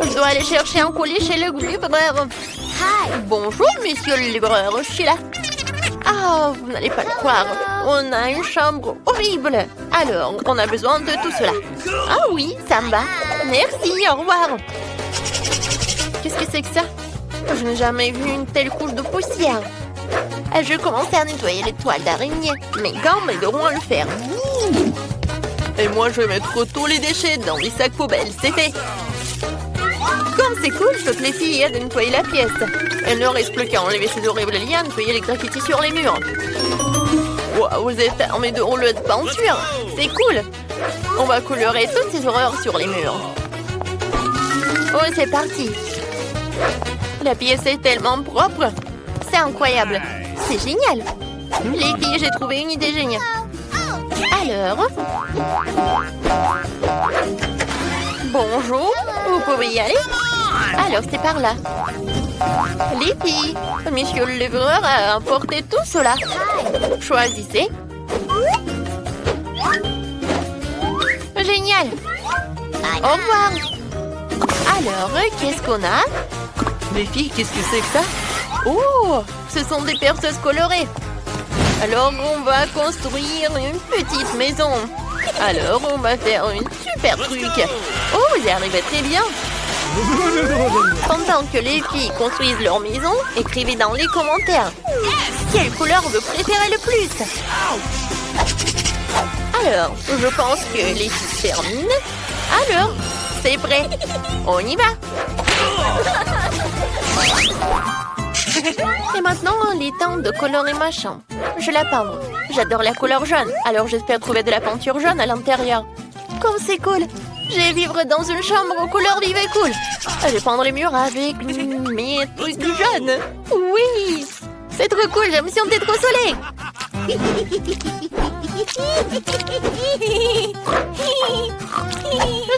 Je dois aller chercher un colis chez le libraire. Bonjour, monsieur le libraire, je suis là. Ah, vous n'allez pas le croire. On a une chambre horrible. Alors, on a besoin de tout cela. Ah oui, ça me va. Merci, au revoir. Qu'est-ce que c'est que ça? Je n'ai jamais vu une telle couche de poussière. Je commençais à nettoyer les toiles d'araignée. Mes gants m'aideront à le faire. Et moi, je vais mettre tous les déchets dans des sacs poubelles. C'est fait. Comme c'est cool, toutes les filles aident à nettoyer la pièce. Il ne reste plus qu'à enlever ces horribles liens, nettoyer les graffitis sur les murs. Wow, vous êtes armés de rouleaux de peinture. C'est cool. On va colorer toutes ces horreurs sur les murs. Oh, c'est parti. La pièce est tellement propre. C'est incroyable. C'est génial. Les filles, j'ai trouvé une idée géniale. Alors... Bonjour, vous pouvez y aller? Alors, c'est par là. Les filles, monsieur le livreur a apporté tout cela. Choisissez. Génial. Au revoir. Alors, qu'est-ce qu'on a? Les filles, qu'est-ce que c'est que ça? Oh, ce sont des perceuses colorées. Alors, on va construire une petite maison. Alors, on va faire une super truc. Oh, vous y arrivez très bien. Pendant que les filles construisent leur maison, écrivez dans les commentaires. Quelle couleur vous préférez le plus? Alors, je pense que les filles terminent. Alors, c'est prêt. On y va. Et maintenant, il est temps de colorer ma chambre. Je la peindre. J'adore la couleur jaune, alors j'espère trouver de la peinture jaune à l'intérieur. Comme c'est cool! Je vais vivre dans une chambre aux couleurs vives et cool. Je vais peindre les murs avec mes trucs jaunes. Oui! C'est trop cool, j'ai l'impression d'être au soleil.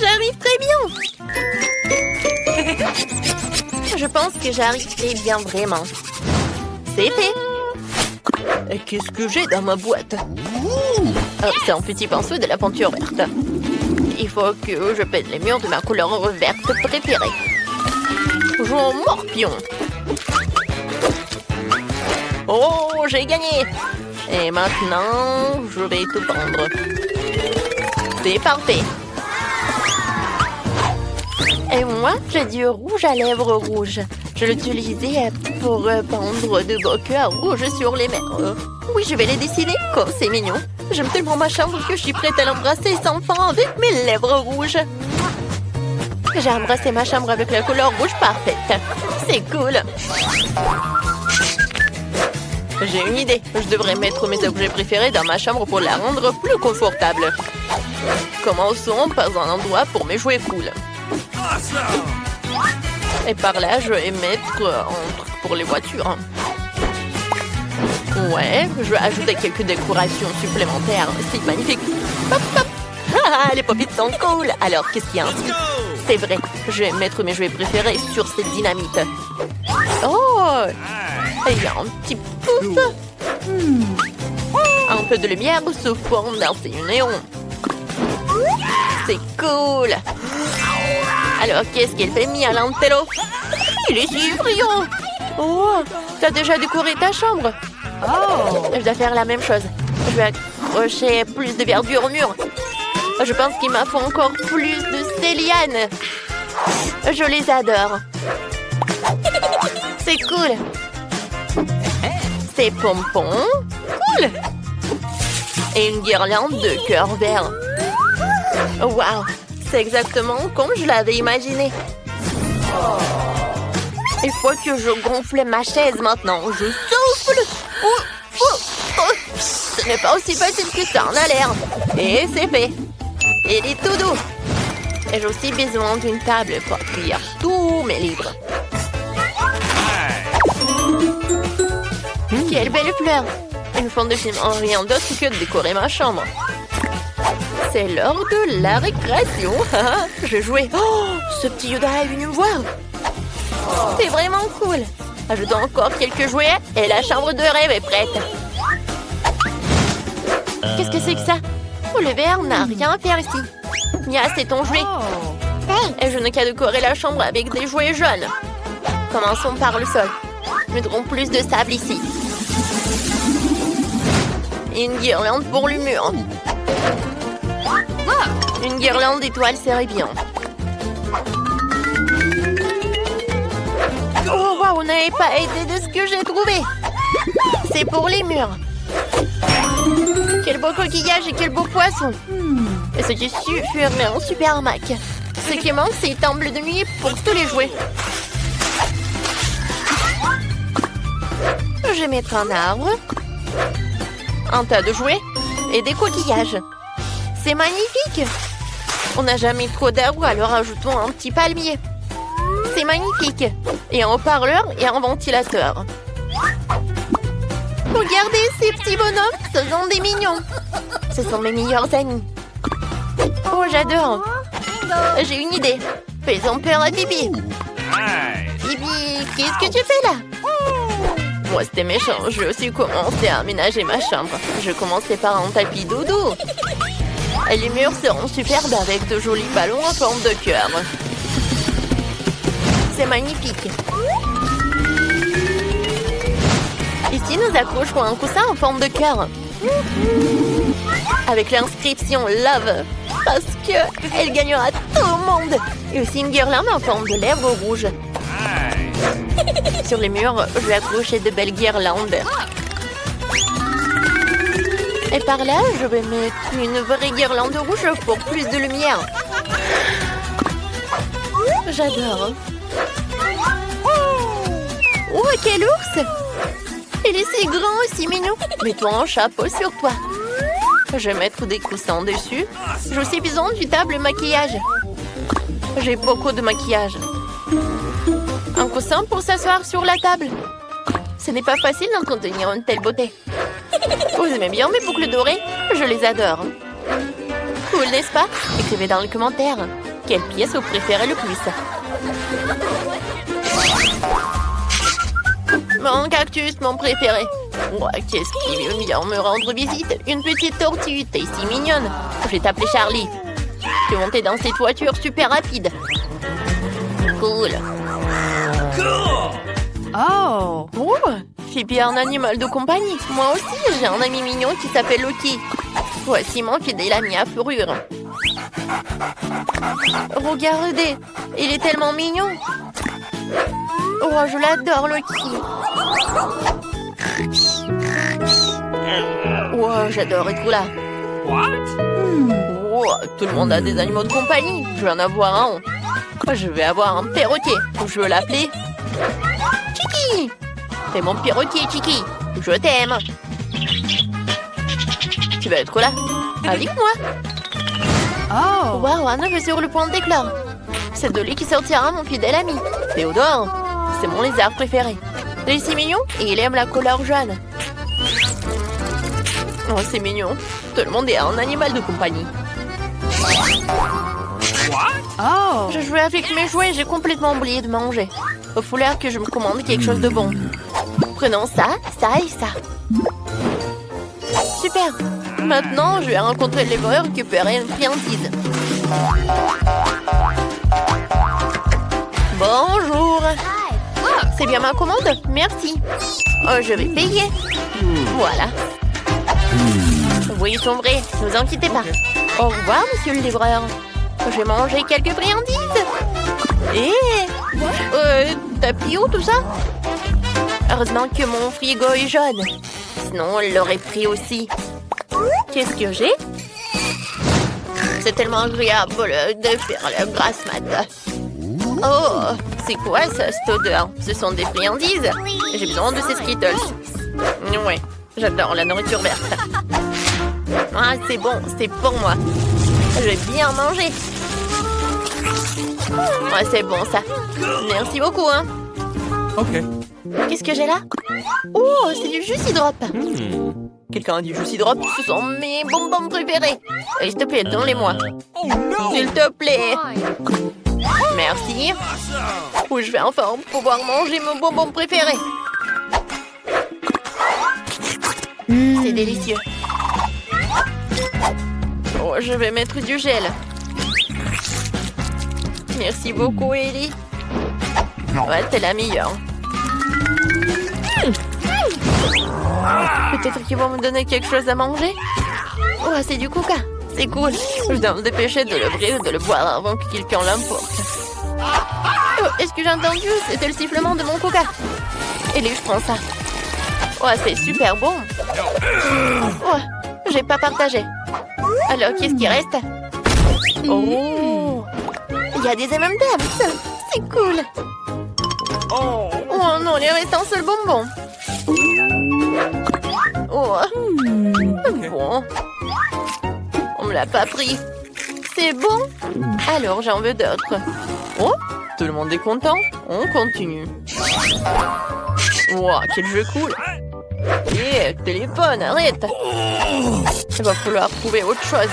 J'arrive très bien. Je pense que j'arrive très bien vraiment. C'est fait. Qu'est-ce que j'ai dans ma boîte? Oh, c'est un petit pinceau de la peinture verte. Il faut que je peinte les murs de ma couleur verte préférée. Jouons morpion. Oh, j'ai gagné. Et maintenant, je vais tout peindre. C'est parfait. Et moi, j'ai du rouge à lèvres rouge. Je l'utilisais pour peindre de beaux cœurs rouges sur les murs. Oui, je vais les dessiner. Comme c'est mignon. J'aime tellement ma chambre que je suis prête à l'embrasser sans fin avec mes lèvres rouges. J'ai embrassé ma chambre avec la couleur rouge parfaite. C'est cool. J'ai une idée. Je devrais mettre mes objets préférés dans ma chambre pour la rendre plus confortable. Commençons par un endroit pour mes jouets cool. Et par là, je vais mettre un truc pour les voitures. Ouais, je vais ajouter quelques décorations supplémentaires. C'est magnifique. Hop, hop. Ah, les pop-its sont cool. Alors, qu'est-ce qu'il y a ensuite? C'est vrai, je vais mettre mes jouets préférés sur cette dynamite. Oh, il y a un petit pouf. Un peu de lumière se forme dans ces néons. C'est cool. Alors, qu'est-ce qu'il fait, Michelangelo? Il est si brillant. Oh, t'as déjà décoré ta chambre? Oh, je dois faire la même chose. Je vais accrocher plus de verdure au mur. Je pense qu'il m'en faut encore plus de ces lianes. Je les adore. C'est cool. Ces pompons. Cool. Et une guirlande de cœur vert. Waouh. C'est exactement comme je l'avais imaginé. Il faut que je gonfle ma chaise maintenant. Je souffle. Ce n'est pas aussi facile que ça en a l'air. Et c'est fait. Il est tout doux. Et j'ai aussi besoin d'une table pour accueillir tous mes livres. Quelle belle fleur. Une fond de film en rien d'autre que de décorer ma chambre. C'est l'heure de la récréation. Je jouais. Oh, ce petit Yoda est venu me voir. C'est vraiment cool. Ajoutons encore quelques jouets et la chambre de rêve est prête. Qu'est-ce que c'est que ça? Oh, le verre n'a rien à faire ici. Nia, c'est ton jouet. Et je n'ai qu'à décorer la chambre avec des jouets jaunes. Commençons par le sol. Mettrons plus de sable ici. Et une guirlande pour le mur. Une guirlande d'étoiles serait bien. Oh, waouh, vous n'avez pas aidé de ce que j'ai trouvé. C'est pour les murs. Quel beau coquillage et quel beau poisson. Et ce tissu ferait un super Mac. Ce qui manque, c'est une table de nuit pour tous les jouets. Je vais mettre un arbre, un tas de jouets et des coquillages. C'est magnifique. On n'a jamais trop d'arbres, alors ajoutons un petit palmier. C'est magnifique. Et un haut-parleur et un ventilateur. Regardez ces petits bonhommes, ce sont des mignons. Ce sont mes meilleurs amis. Oh, j'adore. J'ai une idée. Faisons peur à Bibi. Bibi, qu'est-ce que tu fais là? Moi, c'était méchant. Je vais aussi commencer à aménager ma chambre. Je commençais par un tapis dodo. Et les murs seront superbes avec de jolis ballons en forme de cœur. C'est magnifique. Ici, nous accrocherons un coussin en forme de cœur. Avec l'inscription Love. Parce qu'elle gagnera tout le monde. Et aussi une guirlande en forme de lèvres rouges. Sur les murs, je vais accrocher de belles guirlandes. Et par là, je vais mettre une vraie guirlande rouge pour plus de lumière. J'adore. Oh, quel ours! Il est si grand et si mignon. Mets-toi un chapeau sur toi. Je vais mettre des coussins dessus. J'ai aussi besoin d'une table maquillage. J'ai beaucoup de maquillage. Un coussin pour s'asseoir sur la table. Ce n'est pas facile d'entretenir une telle beauté. Vous aimez bien mes boucles dorées? Je les adore. Cool, n'est-ce pas? Écrivez dans les commentaires. Quelle pièce vous préférez le plus? Mon cactus, mon préféré. Ouais, qu'est-ce qui veut bien me rendre visite? Une petite tortue, t'es si mignonne. Je vais t'appeler Charlie. Je vais monter dans cette voiture super rapide. Cool. Oh! Oh, j'ai bien un animal de compagnie. Moi aussi, j'ai un ami mignon qui s'appelle Loki. Voici mon fidèle ami à fourrure. Regardez, il est tellement mignon. Oh, je l'adore, Loki. Oh, j'adore être là. Oh, tout le monde a des animaux de compagnie. Je vais en avoir un. Je vais avoir un perroquet. Je veux l'appeler Chiki. C'est mon perroquet, Chiki. Je t'aime. Tu vas être là avec moi. Oh! Waouh, un œuf est sur le point d'éclore. C'est de lui qui sortira mon fidèle ami. Théodore, c'est mon lézard préféré. Il est si mignon et il aime la couleur jaune. Oh, c'est mignon. Tout le monde est un animal de compagnie. Oh! Je jouais avec mes jouets et j'ai complètement oublié de manger. Il faut l'heure que je me commande quelque chose de bon. Prenons ça, ça et ça. Super. Maintenant, je vais rencontrer les voleurs et récupérer une friandise. Bonjour. C'est bien ma commande? Merci. Oh, je vais payer. Voilà. Oui, ils sont vrais. Ne vous inquiétez pas. Au revoir, monsieur le livreur. Je vais manger quelques friandises. T'as pris où tout ça? Heureusement que mon frigo est jaune. Sinon, on l'aurait pris aussi. Qu'est-ce que j'ai? C'est tellement agréable de faire la grasse mat. Oh, c'est quoi ça, cette odeur? Ce sont des friandises. J'ai besoin de ces Skittles. Ouais, j'adore la nourriture verte. Ah, c'est bon, c'est pour moi. Je vais bien manger. Ouais, c'est bon ça. Merci beaucoup, hein. Ok. Qu'est-ce que j'ai là? Oh, c'est du Juicy Drop. Quelqu'un a du Juicy Drop? Ce sont mes bonbons préférés. S'il te plaît, donne-les-moi. S'il te plaît. Merci. Ou je vais enfin pouvoir manger mon bonbon préféré. C'est délicieux. Oh, je vais mettre du gel. Merci beaucoup, Ellie. Ouais, t'es la meilleure. Peut-être qu'ils vont me donner quelque chose à manger. Oh, c'est du coca. C'est cool. Je dois me dépêcher de l'ouvrir et de le boire avant que quelqu'un l'emporte. Oh, est-ce que j'ai entendu? C'était le sifflement de mon coca. Ellie, je prends ça. Oh, c'est super bon. Oh, j'ai pas partagé. Alors, qu'est-ce qui reste? Oh, il y a des M&M's. C'est cool. Oh non, il reste un seul bonbon. Oh, bon. On me l'a pas pris. C'est bon? Alors, j'en veux d'autres. Oh, tout le monde est content. On continue. Wow, quel jeu cool. Eh, téléphone, arrête. Il va falloir trouver autre chose.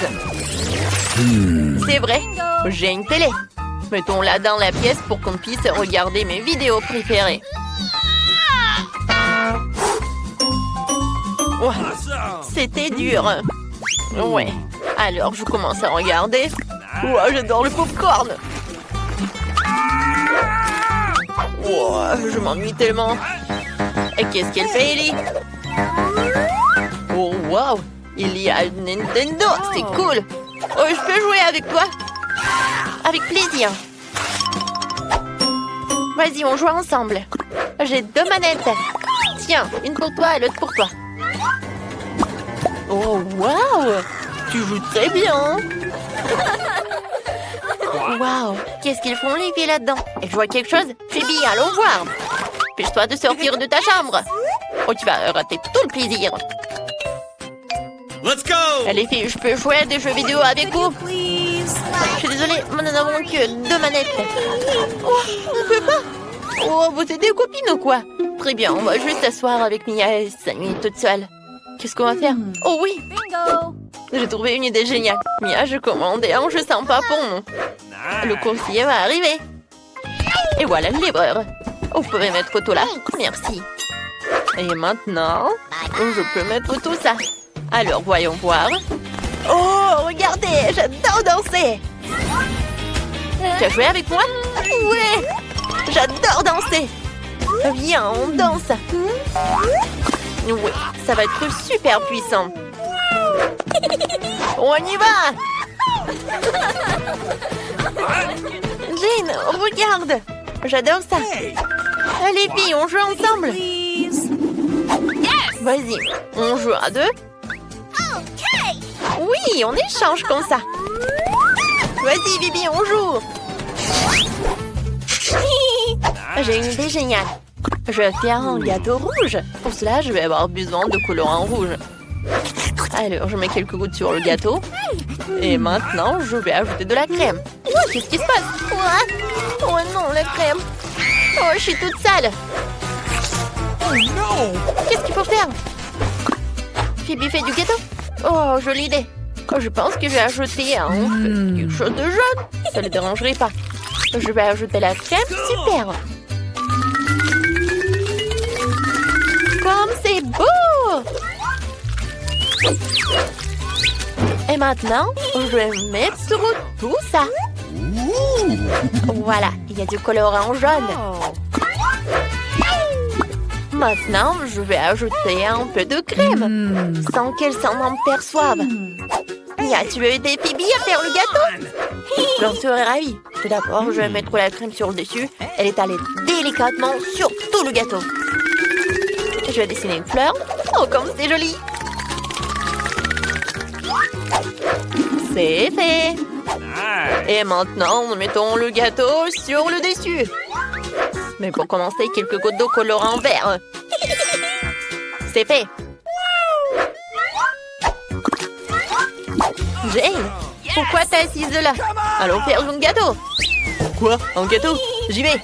C'est vrai, j'ai une télé. Mettons-la dans la pièce pour qu'on puisse regarder mes vidéos préférées. Oh, c'était dur. Ouais, alors je commence à regarder. Oh, j'adore le popcorn. Oh, je m'ennuie tellement. Et qu'est-ce qu'elle fait, Ellie? Oh, wow! Il y a Nintendo, c'est cool! Oh, je peux jouer avec toi? Avec plaisir. Vas-y, on joue ensemble. J'ai 2 manettes. Tiens, une pour toi et l'autre pour toi. Oh, wow! Tu joues très bien! Wow! Qu'est-ce qu'ils font, les filles, là-dedans? Et je vois quelque chose? Phoebe, allons voir! Dépêche-toi de sortir de ta chambre! Oh, tu vas rater tout le plaisir! Let's go! Les filles, je peux jouer à des jeux vidéo avec vous? Je suis désolée, mais nous n'avons que 2 manettes. Oh, on peut pas? Oh, vous êtes des copines ou quoi? Très bien, on va juste s'asseoir avec Mia et s'amuser toute seule. Qu'est-ce qu'on va faire? Oh oui! J'ai trouvé une idée géniale. Mia, je commande et un jeu sympa pour nous. Le coursier va arriver. Et voilà le livreur. Oh, vous pouvez mettre tout là? Merci. Et maintenant, je peux mettre tout ça. Alors, voyons voir. Oh, regardez, j'adore danser. Tu as joué avec moi? Ouais, j'adore danser. Viens, on danse. Oui, ça va être super puissant. On y va. Jane, regarde. J'adore ça. Allez, filles, on joue ensemble. Vas-y, on joue à 2. Oui, on échange comme ça. Vas-y, Bibi, on joue. J'ai une idée géniale. Je vais faire un gâteau rouge. Pour cela, je vais avoir besoin de colorant rouge. Alors, je mets quelques gouttes sur le gâteau. Et maintenant, je vais ajouter de la crème. Qu'est-ce qui se passe? Oh non, la crème. Oh, je suis toute sale. Qu'est-ce qu'il faut faire? Phoebe fait du gâteau? Oh, jolie idée. Oh, je pense que je vais ajouter quelque chose de jaune. Ça ne le dérangerait pas. Je vais ajouter la crème. Super. Comme c'est beau. Et maintenant, je vais mettre tout ça. Voilà, il y a du colorant jaune. Maintenant, je vais ajouter un peu de crème, sans qu'elle s'en perçoive. Mia, tu veux aider Phoebe à faire le gâteau? J'en serais ravie. Tout d'abord, je vais mettre la crème sur le dessus et l'étaler délicatement sur tout le gâteau. Je vais dessiner une fleur. Oh, comme c'est joli! C'est fait! Et maintenant, nous mettons le gâteau sur le dessus. Mais pour commencer, quelques gouttes d'eau colorant vert. C'est fait! Jane, pourquoi t'es assise là? Allons faire un gâteau. Quoi? Un gâteau? J'y vais.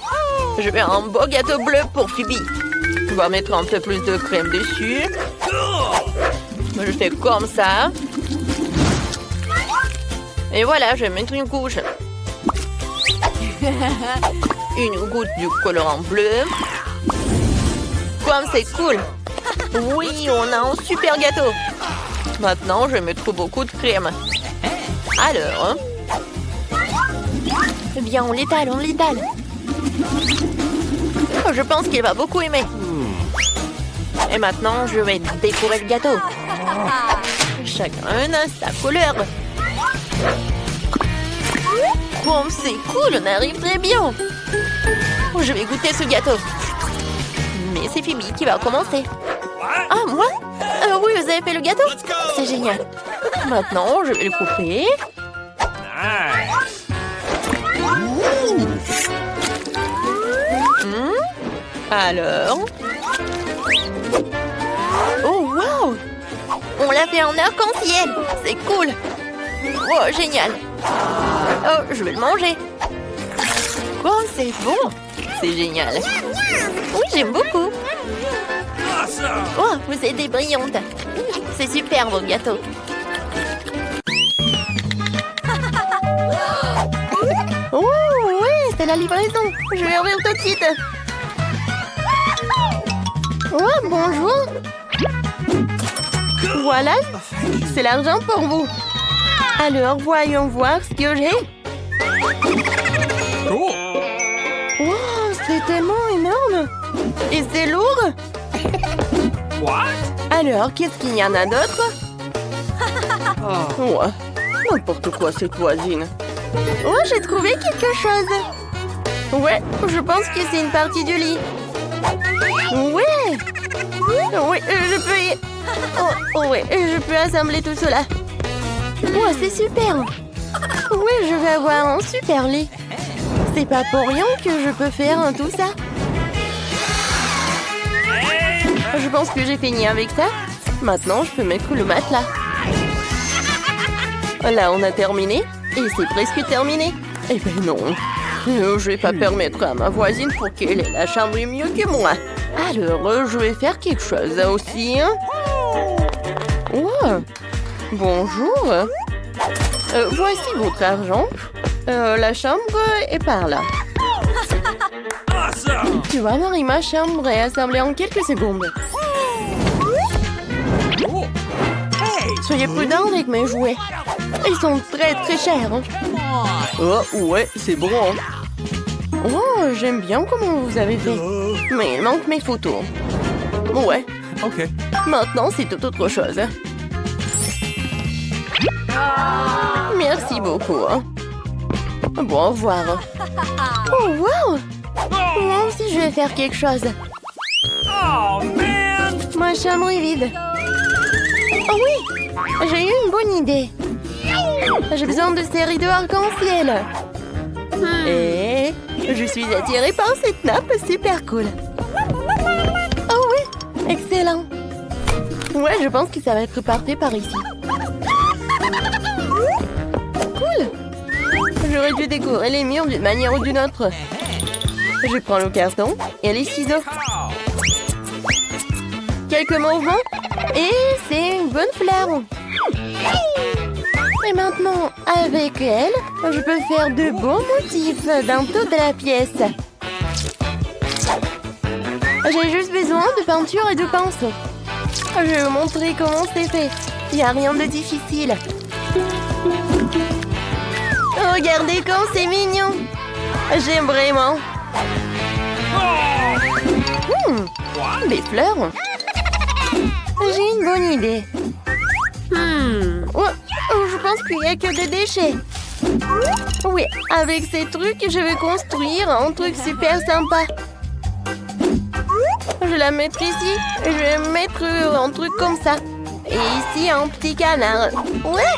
Je vais un beau gâteau bleu pour Phoebe. On va mettre un peu plus de crème dessus. Je fais comme ça. Et voilà, je vais mettre une couche. Une goutte du colorant bleu. Comme c'est cool. Oui, on a un super gâteau. Maintenant, je vais mettre beaucoup de crème. Alors, Bien, on l'étale, on l'étale. Oh, je pense qu'il va beaucoup aimer. Et maintenant, je vais décorer le gâteau. Chacun a sa couleur. Bon, c'est cool, on arrive très bien. Je vais goûter ce gâteau. Mais c'est Phoebe qui va commencer. Ah, moi? Oui, vous avez fait le gâteau? C'est génial. Maintenant, je vais le couper. Alors? Oh, wow! On l'a fait en arc-en-ciel. C'est cool. Oh, génial. Oh, je vais le manger. Oh, c'est bon. C'est génial. Oui, j'aime beaucoup. Oh, vous êtes brillantes. C'est super, vos gâteaux. Oh, oui, c'est la livraison. Je vais ouvrir tout de suite. Oh, bonjour. Voilà, c'est l'argent pour vous. Alors, voyons voir ce que j'ai. Wow, c'est tellement énorme. Et c'est lourd. Alors, qu'est-ce qu'il y en a d'autre? Ouais, n'importe quoi cette voisine. Oh, j'ai trouvé quelque chose. Ouais, je pense que c'est une partie du lit. Ouais. Oui, je peux y... Oh, ouais, je peux assembler tout cela. Ouais, c'est super. Oui, je vais avoir un super lit. C'est pas pour rien que je peux faire tout ça. Je pense que j'ai fini avec ça. Maintenant, je peux mettre le matelas. Là, on a terminé. Et c'est presque terminé. Eh ben non. Je vais pas permettre à ma voisine pour qu'elle ait la chambre mieux que moi. Alors, je vais faire quelque chose aussi. Oh, bonjour. Voici votre argent. La chambre est par là. Tu vois, Marie, ma chambre est assemblée en quelques secondes. Soyez prudents avec mes jouets. Ils sont très très chers. Oh, ouais, c'est bon. Oh, j'aime bien comment vous avez fait. Mais il manque mes photos. Ouais. Ok. Maintenant, c'est tout autre chose. Merci beaucoup. Bon, au revoir. Oh, wow! Moi aussi, je vais faire quelque chose. Oh, man! Ma chambre est vide. Oh oui! J'ai eu une bonne idée. J'ai besoin de ces rideaux arc-en-ciel. Et je suis attirée par cette nappe super cool. Oh oui! Excellent! Ouais, je pense que ça va être parfait par ici. Cool! J'aurais dû décorer les murs d'une manière ou d'une autre. Je prends le carton et les ciseaux. Quelques mouvements et c'est une bonne fleur. Et maintenant, avec elle, je peux faire de beaux motifs dans toute la pièce. J'ai juste besoin de peinture et de pinceau. Je vais vous montrer comment c'est fait. Il n'y a rien de difficile. Regardez comme c'est mignon. J'aime vraiment. Des fleurs. J'ai une bonne idée. Je pense qu'il n'y a que des déchets. Oui, avec ces trucs, je vais construire un truc super sympa. Je la mettre ici. Je vais mettre un truc comme ça. Et ici, un petit canard. Ouais.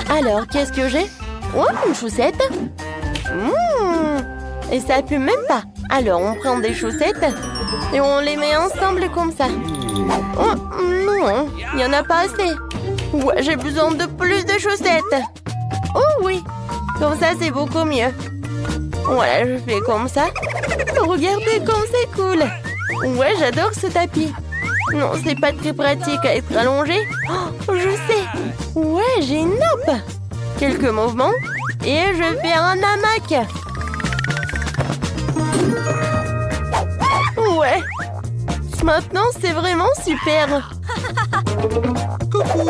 Alors, qu'est-ce que j'ai? Oh, une chaussette. Et ça pue même pas. Alors, on prend des chaussettes et on les met ensemble comme ça. Oh, non, il n'y en a pas assez. Ouais, j'ai besoin de plus de chaussettes. Oh oui, comme ça, c'est beaucoup mieux. Voilà, je fais comme ça. Regardez comme c'est cool. Ouais, j'adore ce tapis. Non, c'est pas très pratique à être allongé. Oh, je sais. Ouais, j'ai une nappe. Quelques mouvements et je vais faire un hamac. Ouais. Maintenant, c'est vraiment super. Coucou.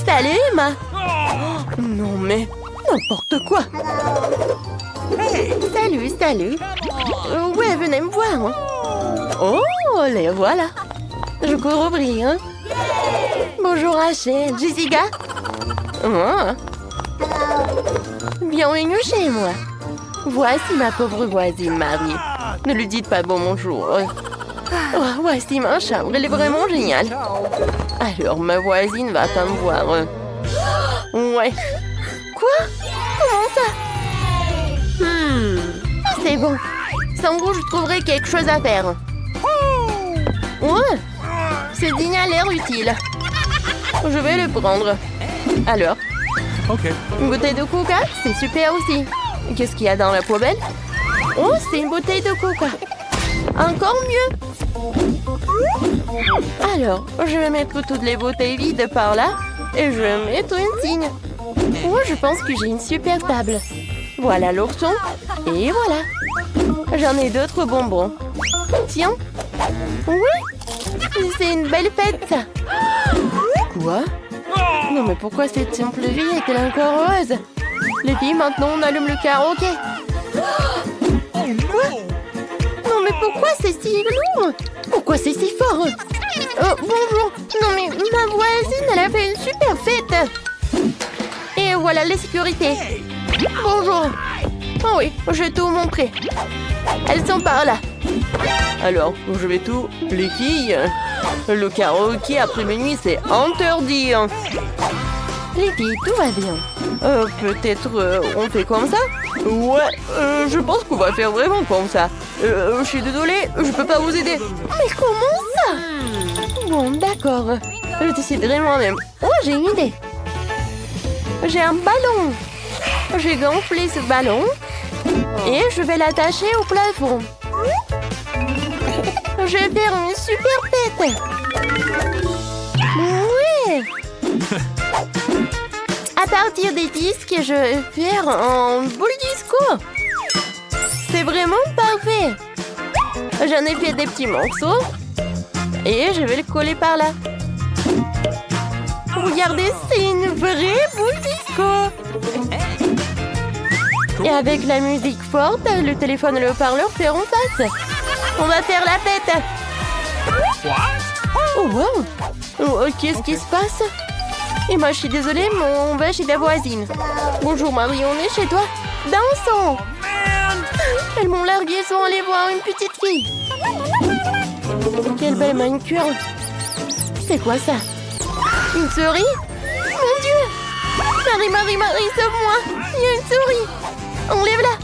Salut, Emma. Oh, non, mais N'importe quoi. Salut, salut. Ouais, venez me voir. Oh, les voilà. Je cours ouvrir. Bonjour Rachel, Jessica. Oh. Bienvenue chez moi. Voici ma pauvre voisine Marie. Ne lui dites pas bonjour. Oh, voici ma chambre, elle est vraiment géniale. Alors, ma voisine va pas me voir. Ouais. Quoi? Comment ça? C'est bon. Sans vous, je trouverai quelque chose à faire. Ouais. Ce dîner a l'air utile. Je vais le prendre. Alors? OK. Une bouteille de coca, c'est super aussi. Qu'est-ce qu'il y a dans la poubelle? Oh, c'est une bouteille de coca. Encore mieux. Alors, je vais mettre toutes les bouteilles vides par là et je vais mettre une signe. Oh, je pense que j'ai une super table. Voilà l'ourson et voilà. J'en ai d'autres bonbons. Tiens. Oui, c'est une belle fête ça. Quoi? Non mais pourquoi cette simple vie est-elle encore heureuse? Les filles, maintenant on allume le karaoké. Quoi? Non mais pourquoi c'est si lourd? Pourquoi c'est si fort? Bonjour. Non mais ma voisine, elle a fait une super fête. Et voilà les sécurités. Bonjour. Oh oui, je vais tout vous montrer. Elles sont par là. Alors, je vais tout... Les filles, le karaoké après minuit, c'est interdit. Les filles, tout va bien. Peut-être on fait comme ça? Ouais, je pense qu'on va faire vraiment comme ça. Je suis désolée, je peux pas vous aider. Mais comment ça? Bon, d'accord. Je déciderai moi-même. Oh, j'ai une idée. J'ai un ballon. Je vais gonfler ce ballon et je vais l'attacher au plafond. Je vais faire une super fête. Oui. À partir des disques, je vais faire un boule disco. C'est vraiment parfait. J'en ai fait des petits morceaux et je vais le coller par là. Regardez, c'est une vraie boule disco. Et avec la musique forte, le téléphone et le haut-parleur feront face. On va faire la fête. Oh wow. Oh, qu'est-ce qui se passe? Et moi, je suis désolée, mais on va chez la voisine. Bonjour Marie, on est chez toi. Dansons. Elles m'ont largué, elles sont allées voir une petite fille. Quelle belle manucure. C'est quoi ça? Une souris? Mon Dieu! Marie, sauve-moi! Il y a une souris! Enlève-la!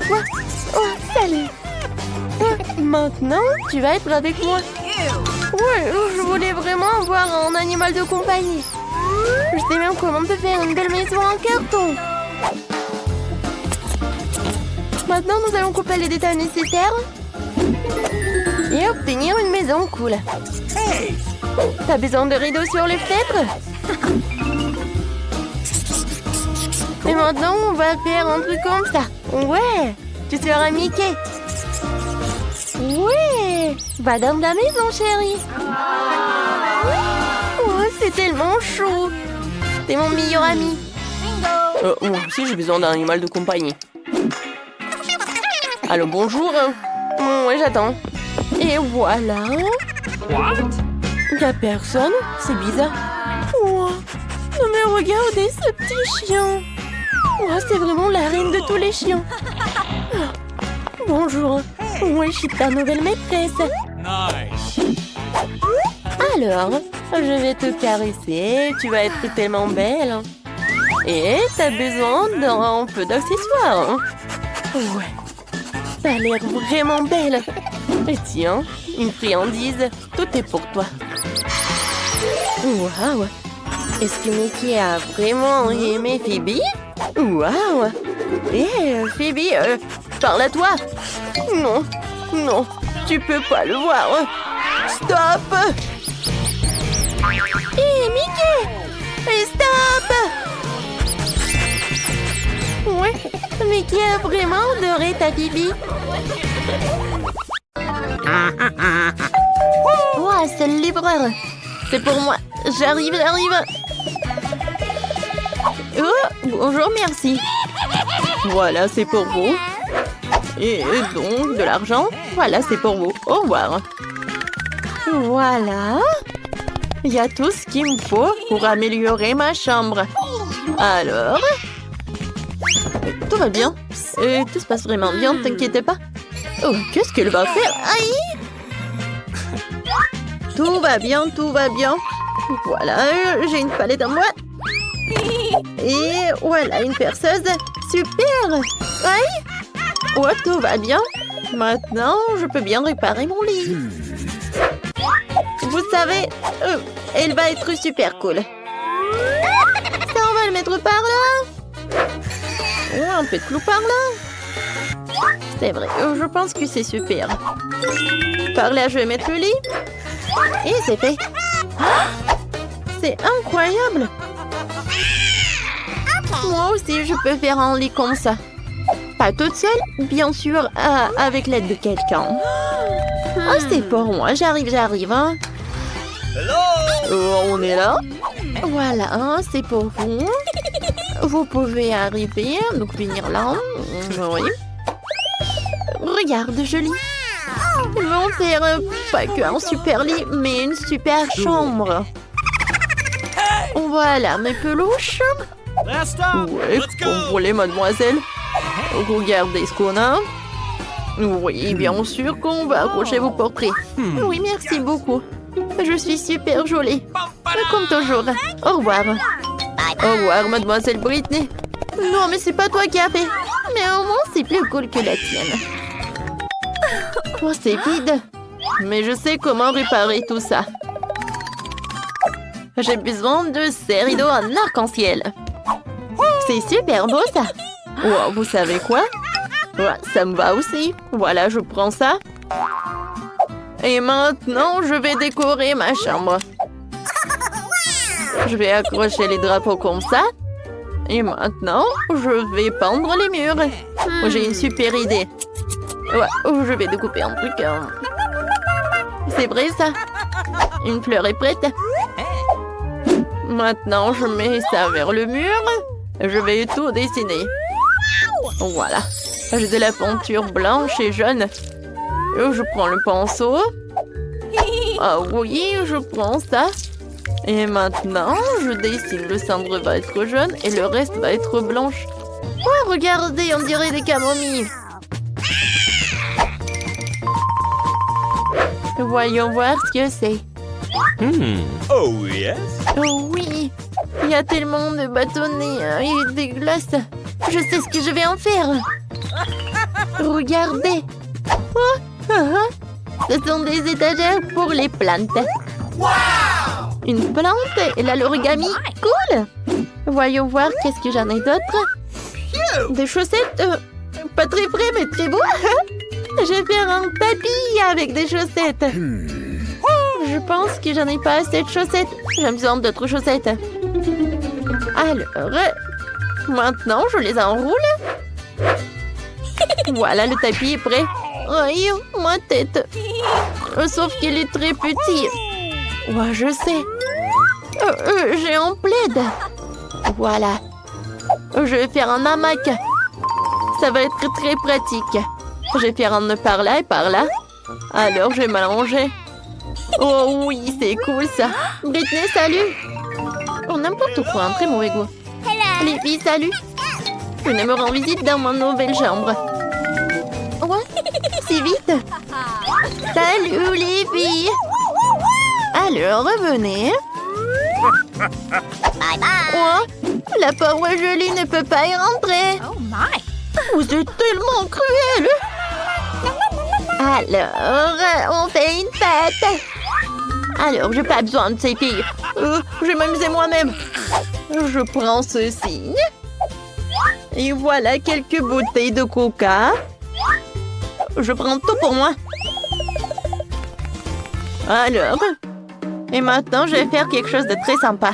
Quoi? Oh, salut! Maintenant, tu vas être avec moi. Ouais, je voulais vraiment avoir un animal de compagnie. Je sais même comment te faire une belle maison en carton. Maintenant, nous allons couper les détails nécessaires et obtenir une maison cool. T'as besoin de rideaux sur les fenêtres? Et maintenant, on va faire un truc comme ça. Ouais, tu seras Mickey. Ouais, va dans la maison, chérie. Oh, c'est tellement chaud. T'es mon meilleur ami. Moi aussi, j'ai besoin d'un animal de compagnie. Allô, bonjour. Ouais, j'attends. Et voilà. Y'a personne? C'est bizarre. Oh, non mais regardez ce petit chien. Oh, c'est vraiment la reine de tous les chiens. Bonjour. Ouais, je suis ta nouvelle maîtresse. Nice. Alors, je vais te caresser. Tu vas être tellement belle. Et t'as besoin d'un peu d'accessoires. Ouais. T'as l'air vraiment belle. Et tiens, une friandise. Tout est pour toi. Waouh! Est-ce que Mickey a vraiment aimé Phoebe? Waouh! Phoebe, parle à toi! Non, non, tu peux pas le voir! Stop! Mickey! Stop! Ouais, Mickey a vraiment adoré ta Phoebe. Oh, c'est le livreur! C'est pour moi. J'arrive. Oh, bonjour, merci. Voilà, c'est pour vous. Et donc, de l'argent. Voilà, c'est pour vous. Au revoir. Voilà. Il y a tout ce qu'il me faut pour améliorer ma chambre. Alors, tout va bien. Tout se passe vraiment bien, ne t'inquiète pas. Oh, qu'est-ce qu'elle va faire? Aïe! Tout va bien, tout va bien. Voilà, j'ai une palette en bois. Et voilà, une perceuse. Super! Aïe! Oh, tout va bien. Maintenant, je peux bien réparer mon lit. Vous savez, elle va être super cool. Ça, on va le mettre par là. Oh, un peu de clou par là. C'est vrai, je pense que c'est super. Par là, je vais mettre le lit. Et c'est fait. C'est incroyable. Moi aussi, je peux faire un lit comme ça. Pas toute seule, bien sûr, avec l'aide de quelqu'un. Oh, c'est pour moi, j'arrive. Hein. On est là. Voilà, c'est pour vous. Vous pouvez arriver, donc venir là. Oui. Regarde, je lis. Ils vont faire pas qu'un super lit, mais une super chambre. Voilà mes peluches. Ouais, vous voulez, mademoiselle? Regardez ce qu'on a. Oui, bien sûr qu'on va accrocher vos portraits. Oui, merci beaucoup. Je suis super jolie. Comme toujours. Au revoir. Au revoir, mademoiselle Britney. Non, mais c'est pas toi qui as fait. Mais au moins, c'est plus cool que la tienne. Oh, c'est vide. Mais je sais comment réparer tout ça. J'ai besoin de ces rideaux en arc-en-ciel. C'est super beau, ça. Oh, vous savez quoi? Ouais, ça me va aussi. Voilà, je prends ça. Et maintenant, je vais décorer ma chambre. Je vais accrocher les drapeaux comme ça. Et maintenant, je vais peindre les murs. J'ai une super idée. Ouais, je vais découper un truc. C'est vrai, ça? Une fleur est prête. Maintenant, je mets ça vers le mur. Je vais tout dessiner. Voilà. J'ai de la peinture blanche et jaune. Je prends le pinceau. Ah oui, je prends ça. Et maintenant, je dessine. Le centre va être jaune et le reste va être blanche. Oh, regardez, on dirait des camomilles. Voyons voir ce que c'est. Oh, yes. Oh oui, il y a tellement de bâtonnets et des glaces. Je sais ce que je vais en faire. Regardez. Oh, ce sont des étagères pour les plantes. Une plante et là l'origami. Cool. Voyons voir qu'est-ce que j'en ai d'autre. Des chaussettes. Pas très frais mais très beau. Je vais faire un tapis avec des chaussettes. Je pense que j'en ai pas assez de chaussettes. J'ai besoin d'autres chaussettes. Alors, maintenant, je les enroule. Voilà, le tapis est prêt. Aïe, ma tête. Sauf qu'il est très petit. Ouais, je sais. J'ai un plaid. Voilà. Je vais faire un hamac. Ça va être très pratique. Je vais faire un nœud par là et par là. Alors, je vais m'allonger. Oh oui, c'est cool ça. Britney, salut. Oh, n'importe quoi, un très mauvais goût. Les filles, salut. Venez me rendre visite dans ma nouvelle chambre. Ouais, si vite. Salut les filles. Alors, revenez. Oh, la pauvre Jolie ne peut pas y rentrer. Oh my! Vous êtes tellement cruel. Alors, on fait une fête. Alors, j'ai pas besoin de ces filles. Je vais m'amuser moi-même. Je prends ceci. Et voilà quelques bouteilles de coca. Je prends tout pour moi. Alors, et maintenant, je vais faire quelque chose de très sympa.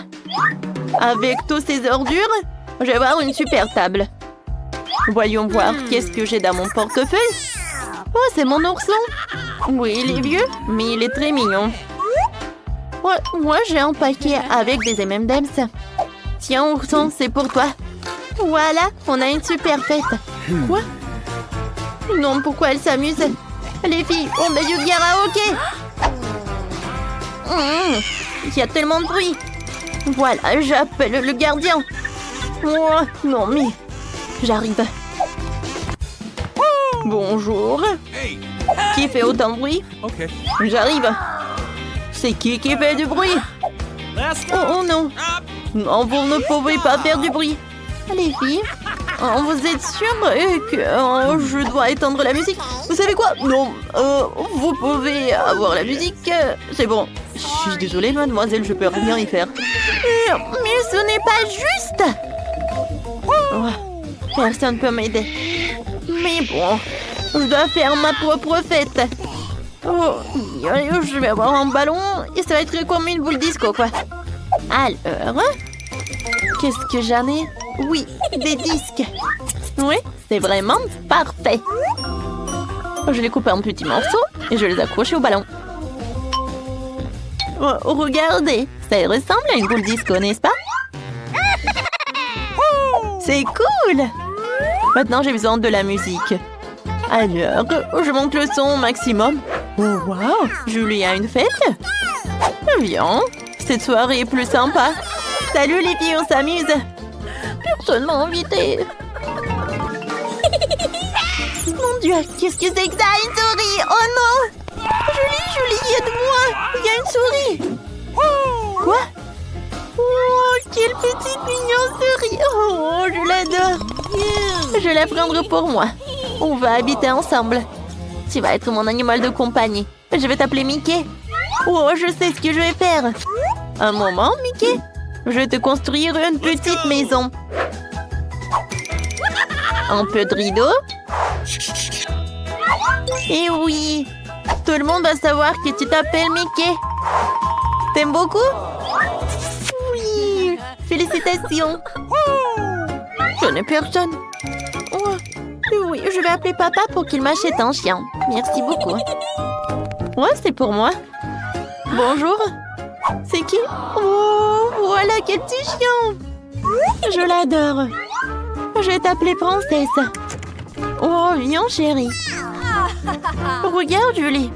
Avec tous ces ordures, je vais avoir une super table. Voyons voir qu'est-ce que j'ai dans mon portefeuille. Oh, c'est mon ourson. Oui, il est vieux, mais il est très mignon. Ouais, moi, j'ai un paquet avec des M&M's. Tiens, ourson, c'est pour toi. Voilà, on a une super fête. Quoi? Non, pourquoi elle s'amuse? Les filles, on met du karaoké. Il y a tellement de bruit. Voilà, j'appelle le gardien. Oh, non, mais... J'arrive. Bonjour. Qui fait autant de bruit? Okay. J'arrive. C'est qui fait du bruit? Oh non. Non, vous ne pouvez pas faire du bruit. Les filles, vous êtes sûres que je dois éteindre la musique? Vous savez quoi? Non, vous pouvez avoir la musique. C'est bon. Je suis désolée, mademoiselle, je peux rien y faire. Mais ce n'est pas juste. Oh, personne ne peut m'aider. Mais bon, je dois faire ma propre fête. Oh, je vais avoir un ballon et ça va être comme une boule disco, quoi. Alors, qu'est-ce que j'en ai? Oui, des disques. Oui, c'est vraiment parfait. Je les coupe en petits morceaux et je les accroche au ballon. Oh, regardez, ça ressemble à une boule disco, n'est-ce pas? C'est cool! Maintenant, j'ai besoin de la musique. Alors, je monte le son au maximum. Oh, wow! Julie a une fête? Viens, cette soirée est plus sympa. Salut les filles, on s'amuse. Personne m'a invité. Mon Dieu, qu'est-ce que c'est que ça? Une souris! Oh non! Julie, aide-moi! Il y a une souris! Quoi? Oh, quelle petite mignonne souris! Oh, je l'adore! Je vais la prendre pour moi. On va habiter ensemble. Tu vas être mon animal de compagnie. Je vais t'appeler Mickey. Oh, je sais ce que je vais faire. Un moment, Mickey. Je vais te construire une petite maison. Un peu de rideau. Et oui, tout le monde va savoir que tu t'appelles Mickey. T'aimes beaucoup? Oui, félicitations. Je n'ai personne. Oh, oui, je vais appeler papa pour qu'il m'achète un chien. Merci beaucoup. Ouais, c'est pour moi. Bonjour. C'est qui? Oh, voilà quel petit chien. Je l'adore. Je vais t'appeler princesse. Oh, viens, chérie. Regarde, Julie.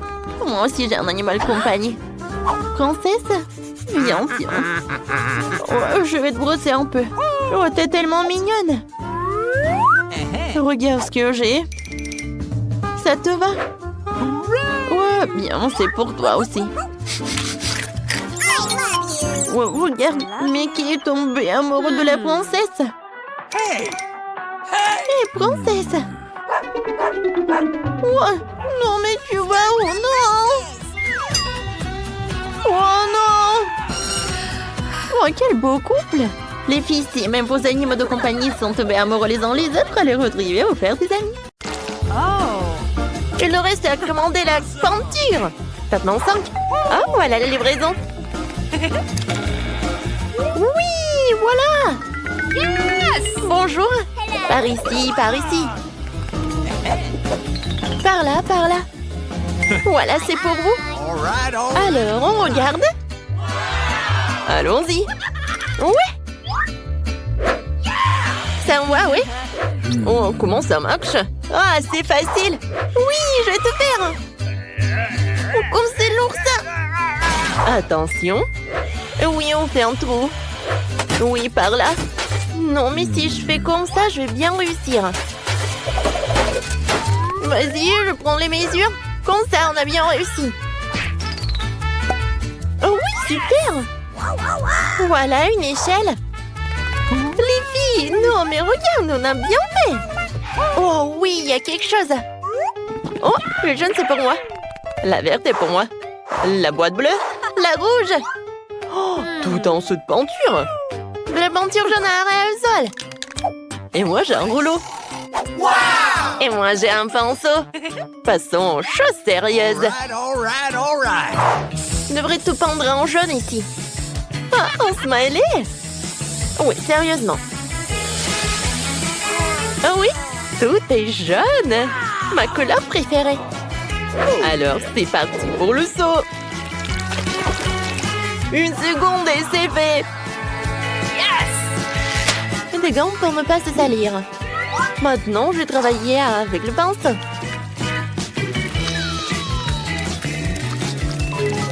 Moi aussi, j'ai un animal compagnie. Princesse? Viens. Oh, je vais te brosser un peu. Oh, t'es tellement mignonne. Regarde ce que j'ai. Ça te va? Ouais, bien, c'est pour toi aussi. Ouais, regarde, Mickey est tombé amoureux de la princesse. Hé, princesse! Ouais, non, mais tu vas où? Non! Oh non! Oh, quel beau couple! Les filles, si même vos animaux de compagnie sont tombés amoureux les uns les autres, allez retrouver ou faire des amis. Oh! Il nous reste à commander la peinture. Maintenant 5. Ah, voilà la livraison. Oui, voilà! Yes! Bonjour! Par ici, par ici. Par là, par là. Voilà, c'est pour vous. Alors, on regarde. Allons-y. Ouais! C'est un moi, oui? Oh, comment ça marche? Ah, c'est facile. Oui, je vais te faire. Oh, comme c'est lourd, ça. Attention. Oui, on fait un trou. Oui, par là. Non, mais si je fais comme ça, je vais bien réussir. Vas-y, je prends les mesures. Comme ça, on a bien réussi. Oh oui, super. Voilà, une échelle. Les filles, non, mais regarde, on a bien fait. Oh oui, il y a quelque chose. Oh, le jaune, c'est pour moi. La verte est pour moi. La boîte bleue. La rouge. Oh, tout en dessous de peinture. De la peinture jaune à aérosol. Et moi, j'ai un rouleau. Wow! Et moi, j'ai un pinceau. Passons aux choses sérieuses. All right. Je devrais tout peindre en jaune ici. Ah, un smiley. Oui, sérieusement. Ah oui, tout est jaune. Ma couleur préférée. Alors, c'est parti pour le saut. Une seconde et c'est fait. Yes! des gants pour ne pas se salir. Maintenant, je vais travailler avec le pinceau.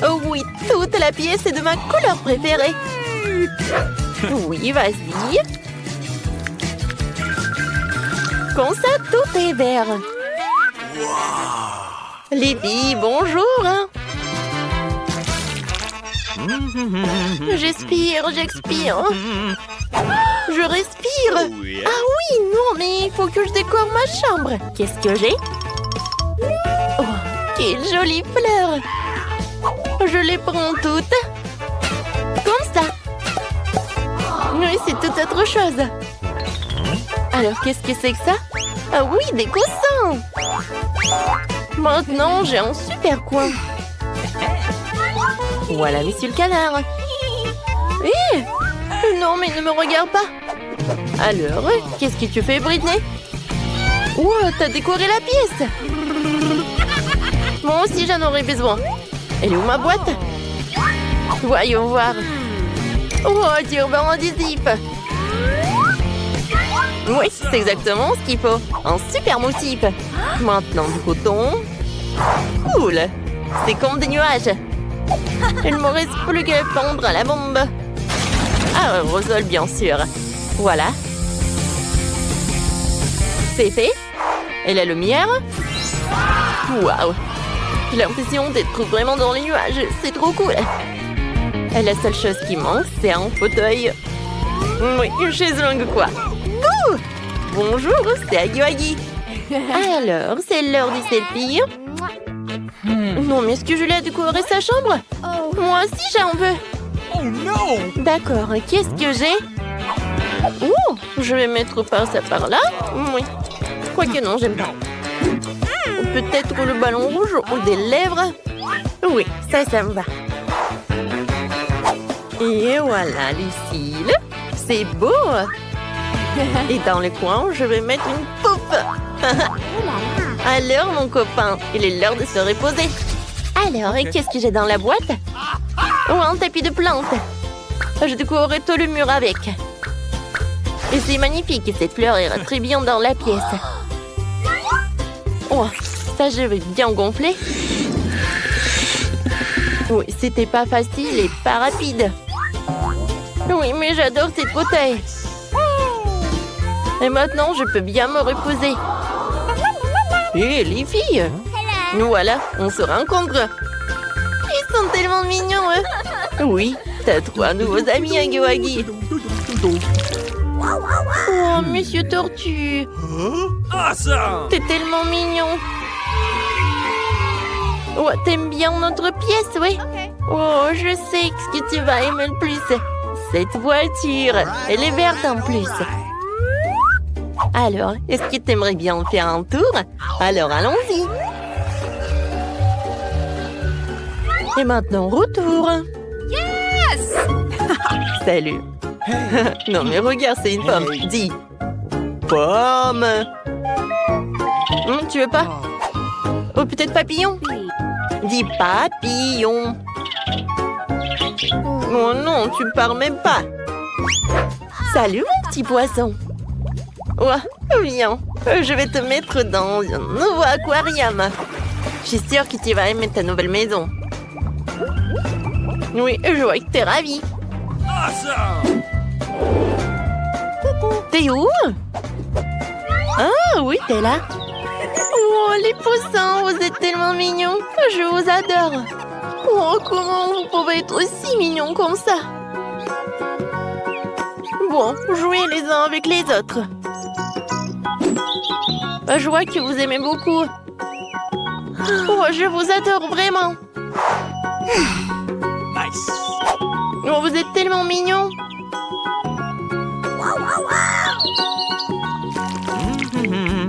Oh oui, toute la pièce est de ma couleur préférée. Oui, vas-y. Comme ça, tout est vert. Les filles, bonjour. J'expire. Je respire. Ah oui, non, mais il faut que je décore ma chambre. Qu'est-ce que j'ai? Oh, quelle jolie fleur. Je les prends toutes. Comme ça. Oui, c'est tout autre chose. Alors, qu'est-ce que c'est que ça? Ah oui, des coussins. Maintenant, j'ai un super coin. Voilà, monsieur le canard. Eh! Non, mais ne me regarde pas. Alors, qu'est-ce que tu fais, Britney? Wow, t'as décoré la pièce. Moi aussi, j'en aurais besoin. Elle est où ma boîte? Voyons voir. Oh, du ruban adhésif. Oui, c'est exactement ce qu'il faut. Un super motif. Maintenant, du coton. Cool. C'est comme des nuages. Il ne me reste plus qu'à pendre à la bombe. Ah, aérosol, bien sûr. Voilà. C'est fait. Et la lumière. Waouh. J'ai l'impression d'être vraiment dans les nuages. C'est trop cool. Et la seule chose qui manque, c'est un fauteuil. Oui, une chaise longue quoi. Ouh. Bonjour, c'est Agui. Alors, c'est l'heure du selfie. Non, mais est-ce que Julie a décoré sa chambre? Moi aussi, j'en veux. Oh non! D'accord, qu'est-ce que j'ai? Oh, je vais mettre par là. Oui. Quoique non, j'aime pas. Ou peut-être le ballon rouge ou des lèvres. Oui, ça me va. Et voilà, Lucille. C'est beau. Et dans le coin, je vais mettre une poupe. Alors, mon copain, il est l'heure de se reposer. Alors, et qu'est-ce que j'ai dans la boîte? Oh, un tapis de plantes. Je décorerai tout le mur avec. Et c'est magnifique, cette fleur ira très bien dans la pièce. Oh, ça, je vais bien gonfler. Oui, c'était pas facile et pas rapide. Oui, mais j'adore cette fauteuil. Et maintenant, je peux bien me reposer. Hé, les filles! Nous voilà, on se rencontre. Ils sont tellement mignons, eux. Oui, t'as 3 nouveaux amis, Agui. Oh, Monsieur Tortue. Awesome! T'es tellement mignon. Oh, t'aimes bien notre pièce, oui? Oh, je sais ce que tu vas aimer le plus. Cette voiture, elle est verte en plus. Alors, est-ce que t'aimerais bien faire un tour? Alors, allons-y. Et maintenant, retour. Yes! Salut. Non, mais regarde, c'est une pomme. Dis. Pomme. Tu veux pas? Oh, peut-être papillon? Dis papillon. Oh non, tu parles même pas. Salut, mon petit poisson. Oh, viens. Je vais te mettre dans un nouveau aquarium. Je suis sûre que tu vas aimer ta nouvelle maison. Oui, je vois que t'es ravie. Awesome! T'es où? Ah oui, t'es là. Oh, les poussins, vous êtes tellement mignons. Je vous adore. Oh, comment vous pouvez être aussi mignons comme ça? Bon, jouez les uns avec les autres. Je vois que vous aimez beaucoup. Oh, je vous adore vraiment. Nice! Oh, vous êtes tellement mignons.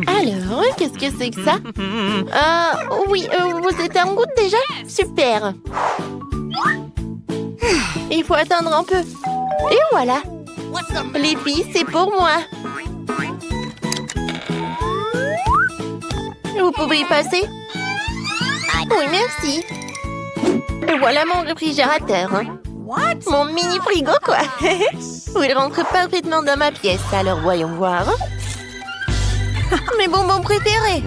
Alors, qu'est-ce que c'est que ça? Oui, vous êtes en goutte déjà? Super. Il faut attendre un peu. Et voilà. Les filles, c'est pour moi. Vous pouvez y passer? Oui, merci. Et voilà mon réfrigérateur. Mon mini frigo, quoi. Oui, il rentre parfaitement dans ma pièce, alors voyons voir. Mes bonbons préférés.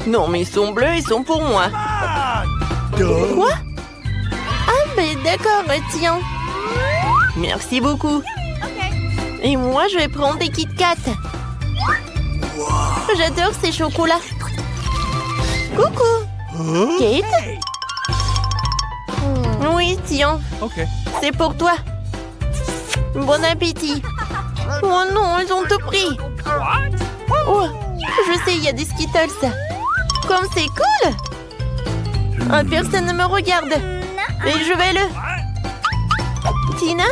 Non, mais ils sont bleus, ils sont pour moi. Quoi? Ah, mais d'accord, tiens. Merci beaucoup. Et moi, je vais prendre des Kit Kat. J'adore ces chocolats. Coucou. Kate? Oui, tiens. Okay. C'est pour toi. Bon appétit. Oh non, ils ont tout pris. Oh, je sais, il y a des Skittles. Comme c'est cool. Ah, personne ne me regarde. Et je vais le... Tina?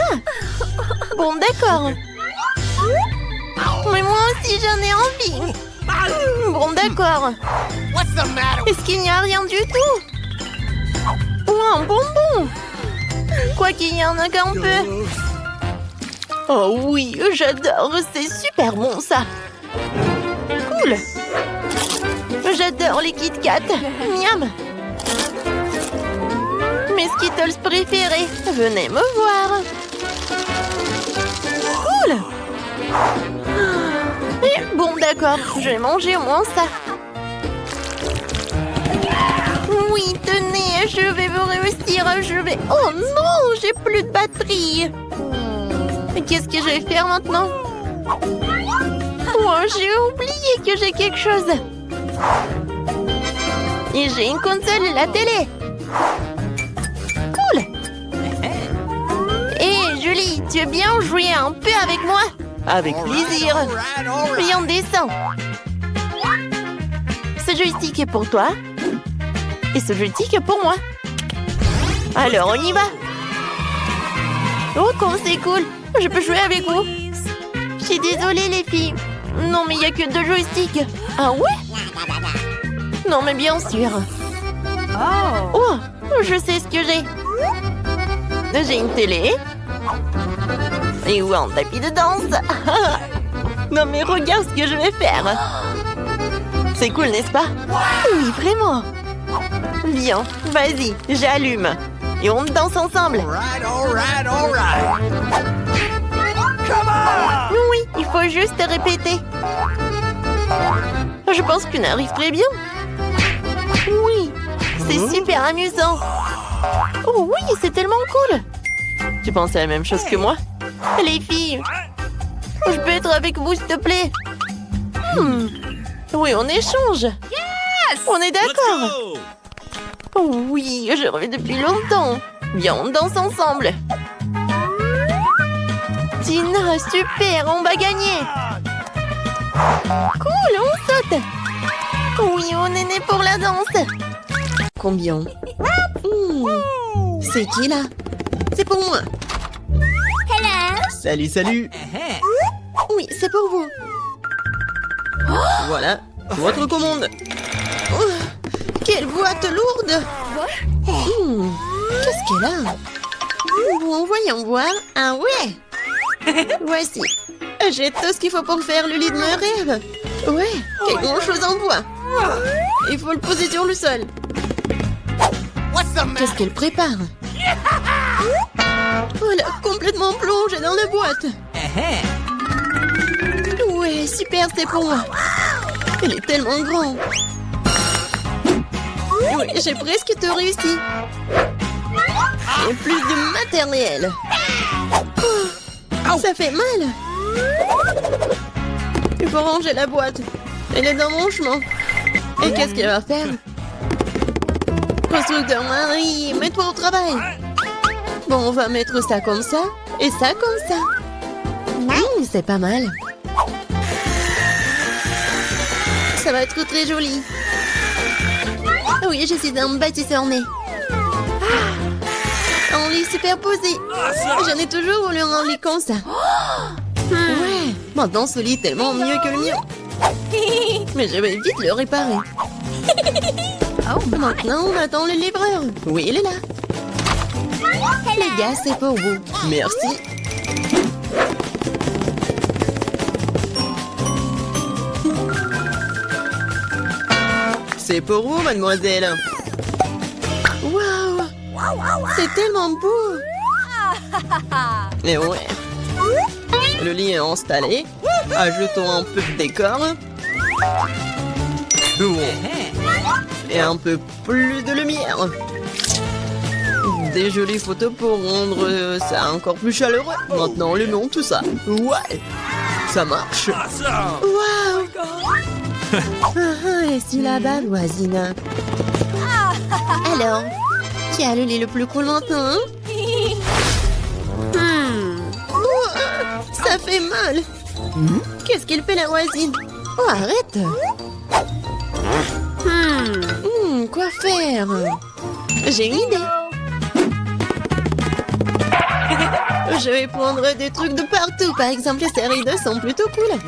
Bon, d'accord. Mais moi aussi, j'en ai envie. Bon, d'accord. Est-ce qu'il n'y a rien du tout? Oh, un bonbon. Quoi qu'il y en a qu'un peu. Oh oui, j'adore. C'est super bon, ça. Cool. J'adore les Kit Kat. Miam. Mes Skittles préférés. Venez me voir. Cool. Bon, d'accord. Je vais manger au moins ça. Oui, tenez, je vais vous réussir. Je vais... Oh non, j'ai plus de batterie. Qu'est-ce que je vais faire maintenant? Oh, j'ai oublié que j'ai quelque chose. Et j'ai une console et la télé. Cool. Hé, Julie, tu veux bien jouer un peu avec moi? Avec plaisir. Viens, descends. Ce joystick est pour toi. Et ce joystick est pour moi. Alors, on y va. Oh, comme c'est cool. Je peux jouer avec vous. Je suis désolée, les filles. Non, mais il n'y a que 2 joysticks. Ah ouais? Non, mais bien sûr. Oh, je sais ce que j'ai. J'ai une télé. Et où un tapis de danse. Non, mais regarde ce que je vais faire. C'est cool, n'est-ce pas? Oui, vraiment. Bien, vas-y, j'allume. Et on danse ensemble. Oui, il faut juste répéter. Je pense qu'on arrive très bien. Oui, c'est super amusant. Oh oui, c'est tellement cool. Tu penses à la même chose que moi? Les filles, je peux être avec vous, s'il te plaît? Oui, on échange. On est d'accord. Oh oui, je rêve depuis longtemps. Viens, on danse ensemble. Tina, super, on va gagner. Cool, on saute. Oui, on est né pour la danse. Combien? C'est qui, là? C'est pour moi. Salut, salut. Oui, c'est pour vous. Voilà, votre commande. Oh, quelle boîte lourde. Qu'est-ce qu'elle a? Bon, voyons voir. Ah ouais. Voici. J'ai tout ce qu'il faut pour faire le lit de mes rêves. Ouais, quelle grande chose en bois. Il faut le poser sur le sol. Qu'est-ce qu'elle prépare? Voilà, complètement plongée dans la boîte. Ouais, super, c'est pour moi. Elle est tellement grande. Oui, j'ai presque tout réussi. Et plus de matériel. Oh, ça fait mal. Il faut ranger la boîte. Elle est dans mon chemin. Et qu'est-ce qu'elle va faire? Constructeur Marie, mets-toi au travail. Bon, on va mettre ça comme ça et ça comme ça. C'est pas mal. Ça va être très joli. Oui, je suis un bâtisseur né. Un lit superposé. J'en ai toujours voulu un lit comme ça. Ouais, maintenant ce lit est tellement mieux que le mien. Mais je vais vite le réparer. Maintenant, on attend le livreur. Oui, il est là. Les gars, c'est pour vous. Merci. C'est pour vous, mademoiselle. Waouh! C'est tellement beau! Et ouais. Le lit est installé. Ajoutons un peu de décor. Et un peu plus de lumière. Des jolies photos pour rendre ça encore plus chaleureux. Maintenant, allumons tout ça. Ouais, ça marche. Awesome! Waouh. Et si là-bas, voisine. Alors, qui a le lit le plus cool maintenant? Ouah, ça fait mal. Qu'est-ce qu'il fait la voisine? Oh, arrête. Quoi faire? J'ai une idée. Je vais prendre des trucs de partout. Par exemple, ces rideaux sont plutôt cool.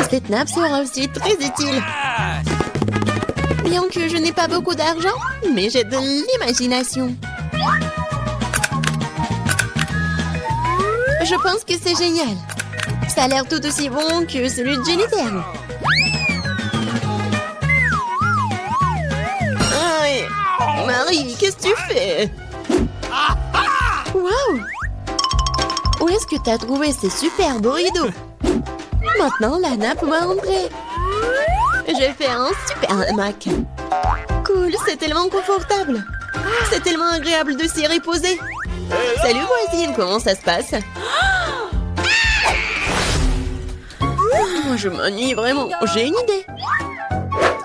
Cette nappe sera aussi très utile. Bien que je n'ai pas beaucoup d'argent, mais j'ai de l'imagination. Je pense que c'est génial. Ça a l'air tout aussi bon que celui de Jennifer. Aïe. Marie, qu'est-ce que tu fais? Waouh! Où est-ce que tu as trouvé ces superbes rideaux? Maintenant, la nappe va entrer. Je vais faire un super hamac. Cool, c'est tellement confortable. C'est tellement agréable de s'y reposer. Salut voisine, comment ça se passe? Je m'ennuie vraiment. J'ai une idée.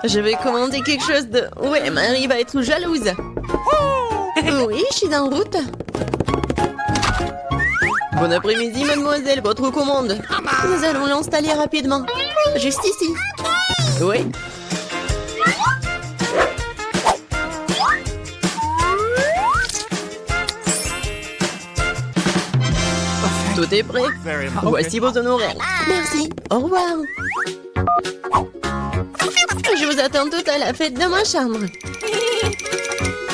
Je vais commander quelque chose de... Ouais, Marie va être jalouse. Oui, je suis en route. Bon après-midi, mademoiselle, votre commande. Nous allons l'installer rapidement. Juste ici. Oui. Tout est prêt. Voici vos honoraires. Merci. Au revoir. Je vous attends toutes à la fête de ma chambre.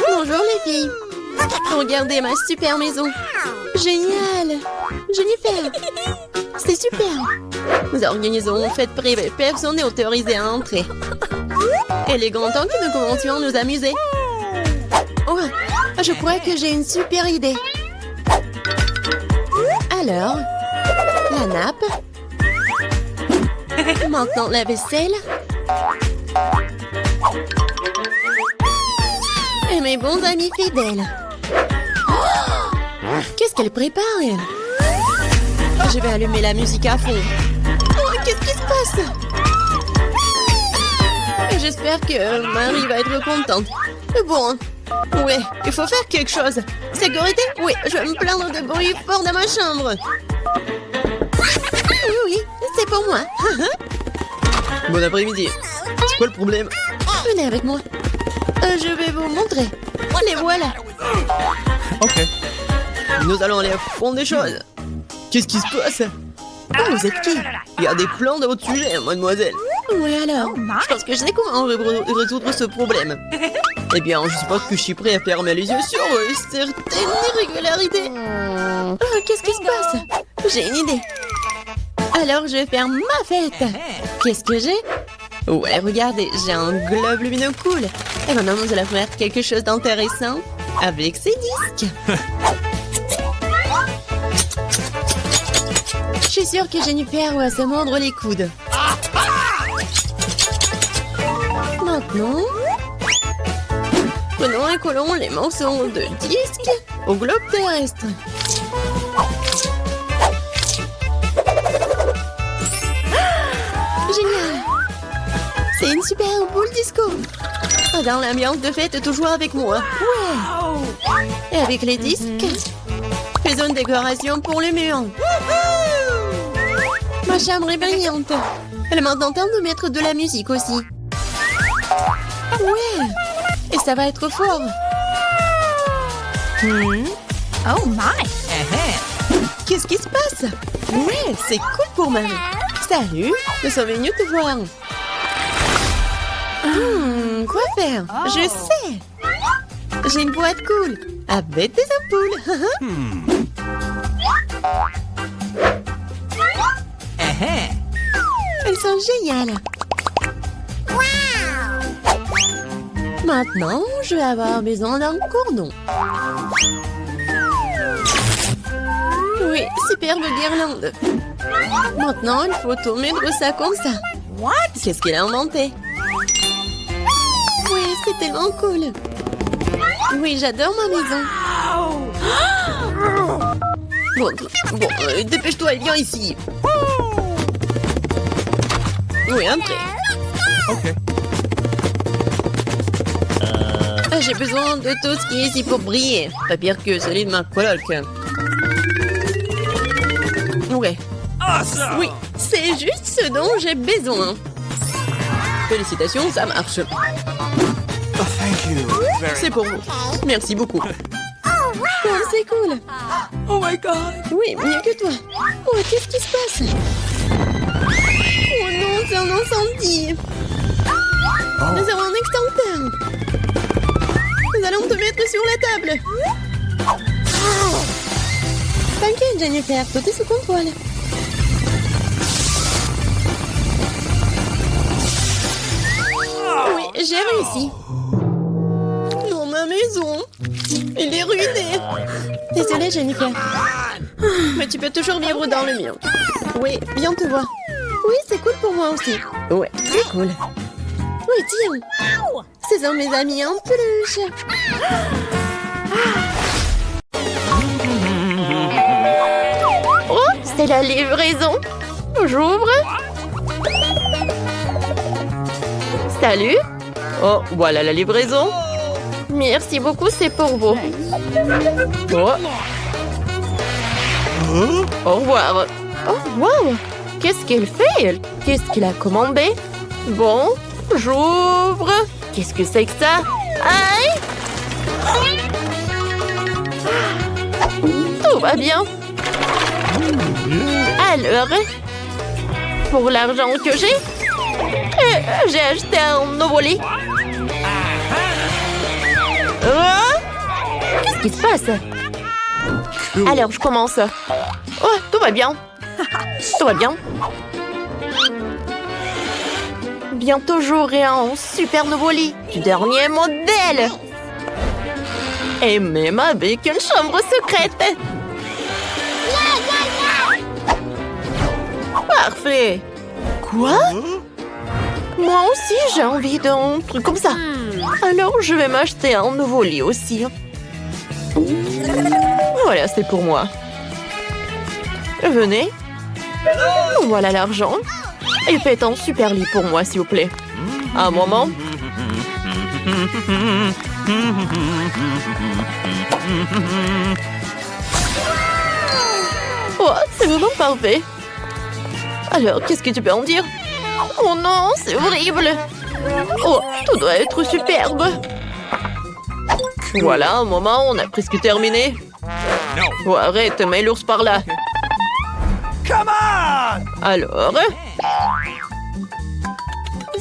Bonjour les filles. Regardez ma super maison. Génial. Jennifer. C'est super. Nous organisons une fête privée. Personne n'est autorisé à entrer. Il est grand temps que nous commencions à nous amuser. Oh, je crois que j'ai une super idée. Alors, la nappe. Maintenant, la vaisselle. Et mes bons amis fidèles. Oh, qu'est-ce qu'elle prépare, elle? Je vais allumer la musique à fond. Oh, qu'est-ce qui se passe? J'espère que Marie va être contente. Bon, ouais, il faut faire quelque chose. Sécurité? Oui, je vais me plaindre de bruit fort dans ma chambre. Oui, c'est pour moi. Bon après-midi. C'est quoi le problème? Venez avec moi. Je vais vous montrer. Les voilà. Ok. Nous allons aller au fond des choses. Qu'est-ce qui se passe? Oh, vous êtes qui? Il y a des plans de votre sujet, mademoiselle. Oui alors, je pense que je sais comment résoudre ce problème. Eh bien, je suppose que je suis prêt à fermer les yeux sur certaines irrégularités. Oh, qu'est-ce qui se passe? J'ai une idée. Alors, je vais faire ma fête. Qu'est-ce que j'ai? Ouais, regardez, j'ai un globe lumineux cool. Et maintenant, nous allons faire quelque chose d'intéressant avec ces disques. Je suis sûre que Jennifer va se mordre les coudes. Maintenant, prenons et collons les morceaux de disque au globe terrestre. Génial! C'est une super boule disco. Dans l'ambiance de fête, toujours avec moi. Ouais! Et avec les disques, faisons une décoration pour les murs. Ma chambre est brillante. Elle est maintenant temps de mettre de la musique aussi. Ouais! Et ça va être fort. Oh my! Qu'est-ce qui se passe? Ouais, c'est cool pour Marie. Salut, nous sommes venus te voir. Quoi faire? Je sais. J'ai une boîte cool avec des ampoules. Elles sont géniales. Maintenant, je vais avoir besoin d'un cordon. Oui, superbe guirlande. Maintenant, il faut tout mettre ça comme ça. What? Qu'est-ce qu'il a inventé? Oui, c'est tellement cool. Oui, j'adore ma maison. Bon, dépêche-toi et viens ici. Oui, entrez. Ok. J'ai besoin de tout ce qui est ici pour briller. Pas pire que celui de ma coloc. Ouais. Oui, c'est juste ce dont j'ai besoin. Félicitations, ça marche. Oh, thank you. C'est pour vous. Merci beaucoup. Oh, c'est cool. Oh my god. Oui, mieux que toi. Oh, qu'est-ce qui se passe? Oh non, c'est un incendie. Nous avons un extincteur. Nous allons te mettre sur la table. T'inquiète, Jennifer, tout est sous contrôle. Oui, j'ai réussi. Non, ma maison. Elle est ruinée. Désolée, Jennifer. Mais tu peux toujours vivre dans le mien. Oui, viens te voir. Oui, c'est cool pour moi aussi. Ouais, c'est cool. Oui, tiens. Ce sont mes amis en peluche. Oh, c'est la livraison. J'ouvre. Salut. Oh, voilà la livraison. Merci beaucoup, c'est pour vous. Oh. Au revoir. Oh, wow. Qu'est-ce qu'elle fait, elle? Qu'est-ce qu'il a commandé? Bon, j'ouvre. Qu'est-ce que c'est que ça? Aïe! Tout va bien. Alors, pour l'argent que j'ai acheté un nouveau lit. Qu'est-ce qui se passe? Alors, je commence. Oh, tout va bien. Tout va bien. Bientôt, j'aurai un super nouveau lit du dernier modèle. Et même avec une chambre secrète. Parfait. Quoi? Moi aussi, j'ai envie d'un truc comme ça. Alors, je vais m'acheter un nouveau lit aussi. Voilà, c'est pour moi. Venez. Voilà l'argent. Et faites un super lit pour moi, s'il vous plaît. Un moment. Oh, c'est vraiment parfait. Alors, qu'est-ce que tu peux en dire? Oh non, c'est horrible. Oh, tout doit être superbe. Voilà, un moment, on a presque terminé. Oh, arrête, mets l'ours par là. Come on! Alors?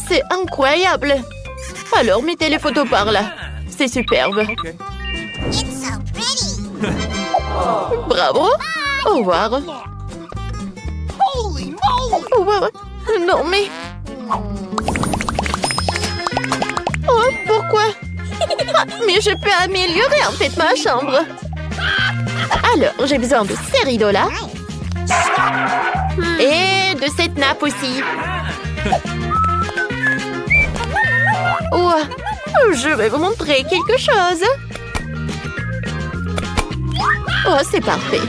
C'est incroyable. Alors, mettez les photos par là. C'est superbe. Okay. Bravo. Au revoir. Au revoir. Non, mais... Oh, pourquoi? Ah, mais je peux améliorer en fait ma chambre. Alors, j'ai besoin de ces rideaux-là. Et de cette nappe aussi. Oh, je vais vous montrer quelque chose. Oh, c'est parfait.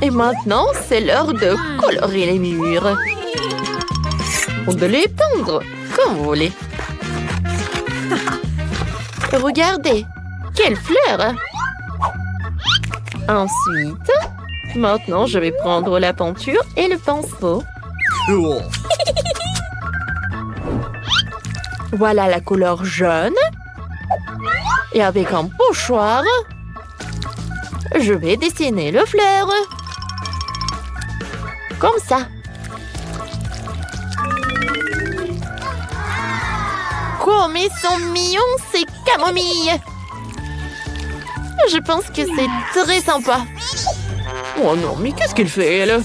Et maintenant, c'est l'heure de colorer les murs. Ou de les peindre, comme vous voulez. Regardez, quelle fleur! Ensuite, maintenant, je vais prendre la peinture et le pinceau. Cool. Voilà la couleur jaune. Et avec un pochoir, je vais dessiner le fleur. Comme ça. Comme ils sont mignons, ces camomilles. Je pense que c'est très sympa. Oh non, mais qu'est-ce qu'elle fait, elle?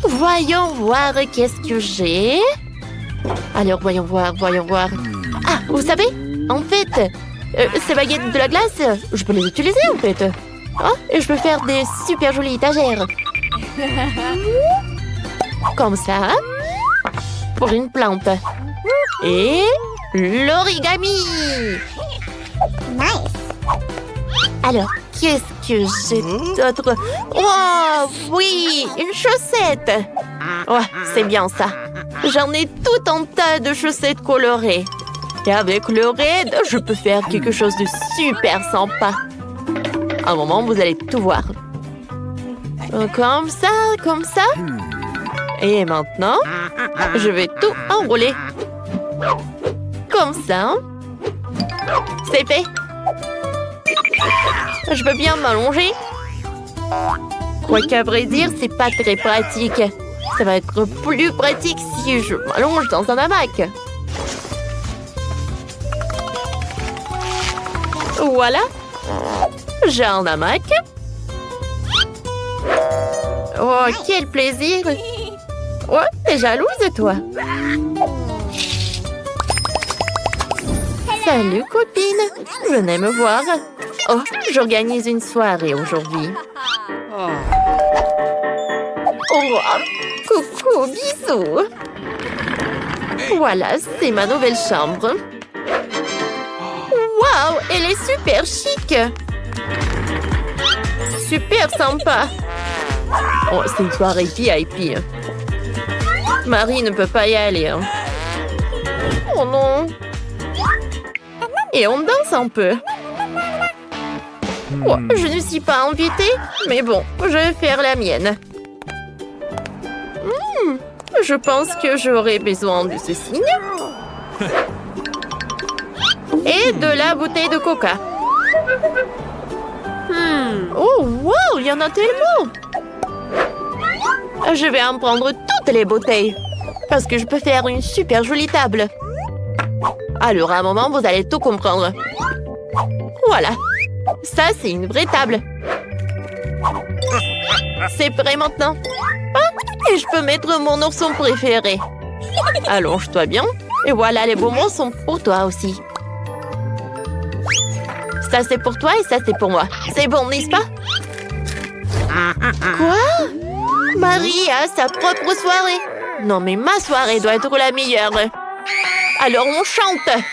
Voyons voir qu'est-ce que j'ai. Alors, voyons voir. Ah, vous savez, en fait, ces baguettes de la glace, je peux les utiliser, en fait. Oh, et je peux faire des super jolies étagères. Comme ça. Pour une plante. Et l'origami. Nice. Alors, qu'est-ce que j'ai d'autre? Oh, oui, une chaussette. Ouais, c'est bien ça. J'en ai tout un tas de chaussettes colorées. Et avec le raid, je peux faire quelque chose de super sympa. Un moment, vous allez tout voir. Comme ça, comme ça. Et maintenant, je vais tout enrouler. Comme ça. C'est fait. Je peux bien m'allonger. Quoiqu'à vrai dire, c'est pas très pratique. Ça va être plus pratique si je m'allonge dans un hamac. Voilà. J'ai un hamac. Oh, quel plaisir. Oh, t'es jalouse, toi. Salut, copine. Venez me voir. Oh, j'organise une soirée aujourd'hui. Oh, coucou, bisous. Voilà, c'est ma nouvelle chambre. Waouh, elle est super chic. Super sympa. Oh, c'est une soirée VIP. Marie ne peut pas y aller. Oh non. Et on danse un peu. Oh, je ne suis pas invitée, mais bon, je vais faire la mienne. Je pense que j'aurai besoin de ce signe. Et de la bouteille de coca. Oh, wow, il y en a tellement. Je vais en prendre toutes les bouteilles. Parce que je peux faire une super jolie table. Alors, à un moment, vous allez tout comprendre. Voilà. Ça, c'est une vraie table. C'est prêt maintenant. Ah, et je peux mettre mon ourson préféré. Allonge-toi bien. Et voilà, les bonbons sont pour toi aussi. Ça, c'est pour toi et ça, c'est pour moi. C'est bon, n'est-ce pas? Quoi? Marie a sa propre soirée. Non, mais ma soirée doit être la meilleure. Alors, on chante.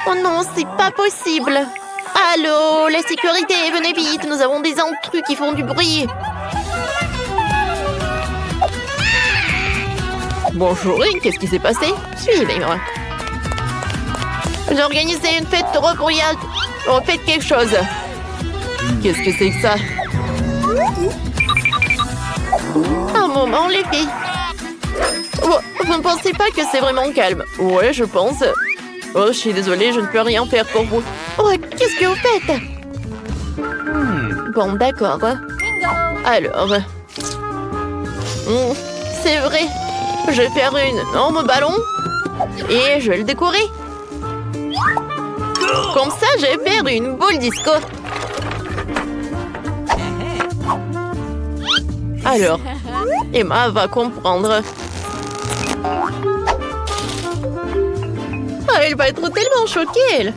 Oh non, c'est pas possible. Allô, la sécurité, venez vite. Nous avons des intrus qui font du bruit. Bonjour, qu'est-ce qui s'est passé? Suivez-moi. J'ai organisé une fête royale. On fait quelque chose. Qu'est-ce que c'est que ça? Un moment, les filles. Oh, vous ne pensez pas que c'est vraiment calme? Ouais, je pense. Oh, je suis désolée, je ne peux rien faire pour vous. Oh, qu'est-ce que vous faites? Bon, d'accord. Alors... c'est vrai. Je vais faire une énorme ballon. Et je vais le décorer. Comme ça, je vais faire une boule disco. Alors, Emma va comprendre. Ah, elle va être tellement choquée, elle.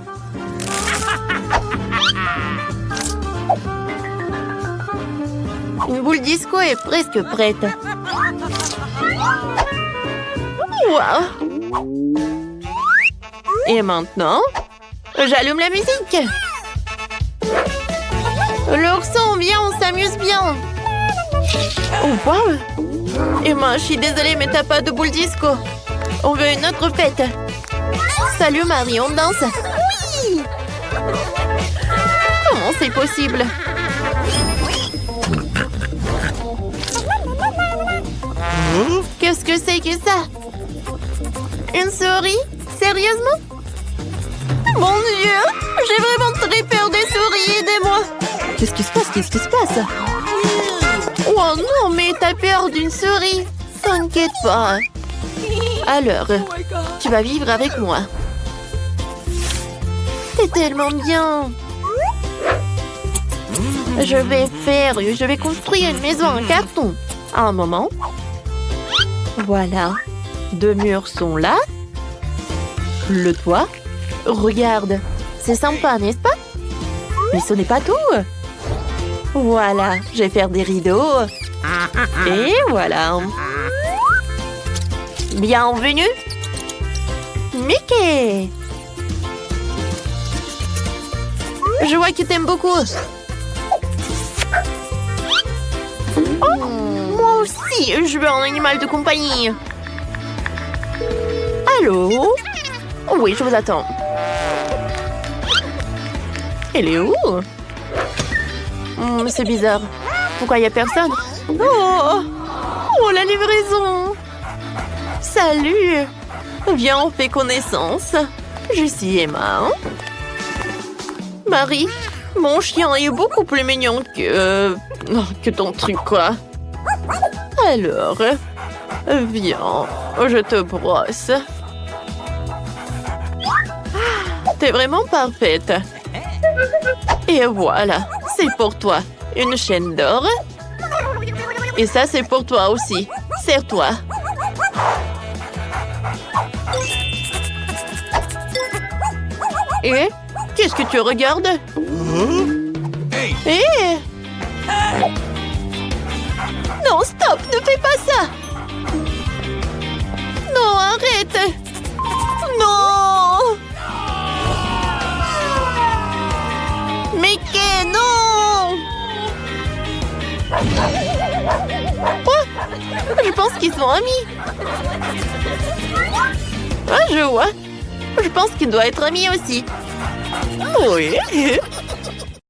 Une boule disco est presque prête. Wow. Et maintenant, j'allume la musique. L'ourson, viens, on s'amuse bien. Oh, wow. Emma, je suis désolée, mais t'as pas de boule disco. On veut une autre fête. Salut Marie, on danse. Oui. Comment c'est possible? Qu'est-ce que c'est que ça? Une souris? Sérieusement? Mon Dieu! J'ai vraiment très peur des souris, aidez-moi! Qu'est-ce qui se passe? Qu'est-ce qui se passe? Oh non, mais t'as peur d'une souris? T'inquiète pas. Alors, tu vas vivre avec moi. C'est tellement bien. Je vais construire une maison en carton. Un moment. Voilà. 2 murs sont là. Le toit. Regarde. C'est sympa, n'est-ce pas? Mais ce n'est pas tout. Voilà, je vais faire des rideaux. Et voilà. Bienvenue, Mickey. Je vois que t'aimes beaucoup. Oh, moi aussi, je veux un animal de compagnie. Allô? Oui, je vous attends. Elle est où? C'est bizarre. Pourquoi il n'y a personne? Oh, la livraison! Salut! Viens, on fait connaissance. Je suis Emma. Marie, mon chien est beaucoup plus mignon que ton truc, quoi. Alors, viens, je te brosse. T'es vraiment parfaite. Et voilà, c'est pour toi. Une chaîne d'or. Et ça, c'est pour toi aussi. Serre-toi. Et qu'est-ce que tu regardes? Eh! Non, stop! Ne fais pas ça! Non, arrête! Non! Mickey, non! Oh! Je pense qu'ils sont amis. Ah, je vois. Je pense qu'il doit être ami aussi. Oui.